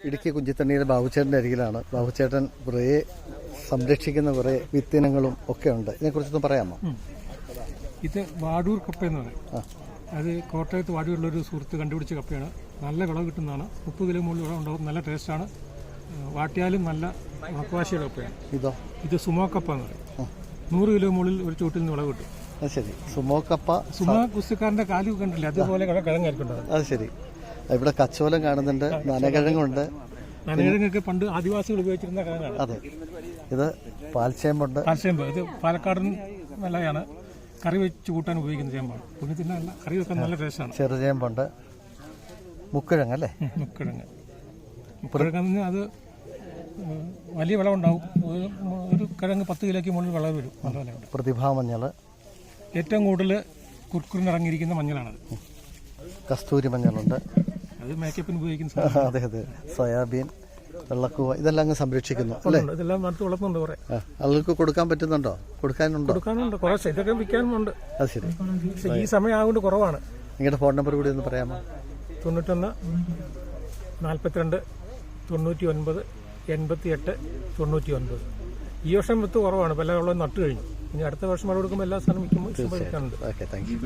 ഇടുക്കി കുഞ്ചിത്തണ്ണിയിലെ ബാബുച്ചേട്ടൻ്റെ അരികിലാണ്. ബാബുച്ചേട്ടൻ കുറേ സംരക്ഷിക്കുന്ന കുറേ വിത്തിനങ്ങളും ഒക്കെ ഉണ്ട്. ഇതിനെക്കുറിച്ചൊന്ന് പറയാമോ? ഇത് വാടൂർ കപ്പ എന്ന് പറയും. അത് കോട്ടയത്ത് വാടൂരിലൊരു സുഹൃത്ത് കണ്ടുപിടിച്ച കപ്പയാണ്. നല്ല വിളവ് കിട്ടുന്നതാണ്. 30 കിലോ മുകളിൽ വിളവ് ഉണ്ടാവും. നല്ല ടേസ്റ്റാണ്. വാട്ടിയാലും നല്ല ഉണക്കവാശിയുടെ കപ്പയാണ്. ഇത് സുമോ കപ്പ എന്ന് പറയും. 100 കിലോ മുകളിൽ ഒരു ചൂട്ടിൽ നിന്ന് വിളവ് കിട്ടും. ശരി. സുമോ കപ്പ, സുമോ കുസ്തിക്കാരന്റെ കാലു കണ്ടില്ല, അതുപോലെ കിഴങ്ങായിരിക്കും. അത് ശരി. ഇവിടെ കച്ചോലം കാണുന്നുണ്ട്, നനകിഴങ്ങുണ്ട്. നനകിഴങ്ങൊക്കെ പണ്ട് ആദിവാസികൾ ഉപയോഗിച്ചിരുന്ന കിഴങ്ങാണ്. അതെ. ഇത് പാൽച്ചേമ്പുണ്ട്. പാൽച്ചേമ്പ് ഇത് പാലക്കാടൻ നല്ലതാണ്. കറി വെച്ച് കൂട്ടാൻ ഉപയോഗിക്കുന്ന ചേമ്പാണ്. പിന്നെ തിന്നല്ല, കറി വെക്കാൻ നല്ല ടേസ്റ്റാണ്. ചെറുചേമ്പുണ്ട്. മുക്കിഴങ്ങ് അല്ലേ? മുക്കിഴങ്ങ് അത് വലിയ വിളവുണ്ടാവും. ഒരു കിഴങ്ങ് 10 കിലോയ്ക്ക് മുകളിൽ വിളവ് വരും. നല്ല വിലയുണ്ട്. പ്രതിഭാ മഞ്ഞൾ ഏറ്റവും കൂടുതൽ കുർക്കുറിനിറങ്ങിയിരിക്കുന്ന മഞ്ഞളാണത്. കസ്തൂരി മഞ്ഞളുണ്ട്. അത് മേക്കപ്പിന് ഉപയോഗിക്കുന്ന. അതെ അതെ. സോയാബീൻ, വെള്ളക്കൂവ, ഇതെല്ലാം അങ്ങ് സംരക്ഷിക്കുന്നു അല്ലേ? ഇതെല്ലാം നടത്തി വളർത്തുന്നുണ്ട്. കുറെ ആളുകൾക്ക് കൊടുക്കാൻ പറ്റുന്നുണ്ടോ? കൊടുക്കാനുണ്ട്. കുറച്ച് ഇതൊക്കെ വിൽക്കാനുമുണ്ട്. അത് ശരി. ഈ സമയം ആയതുകൊണ്ട് കുറവാണ്. നിങ്ങളുടെ ഫോൺ നമ്പർ കൂടി ഒന്ന് പറയാമോ? 91 42 99 88 99. ഈ വർഷം വിത്ത് കുറവാണ്. പല വെള്ളം നട്ടു കഴിഞ്ഞു. ഇനി അടുത്ത വർഷം മഴ കൊടുക്കുമ്പോൾ എല്ലാ സ്ഥലം വിൽക്കുമ്പോൾ. Okay, thank you.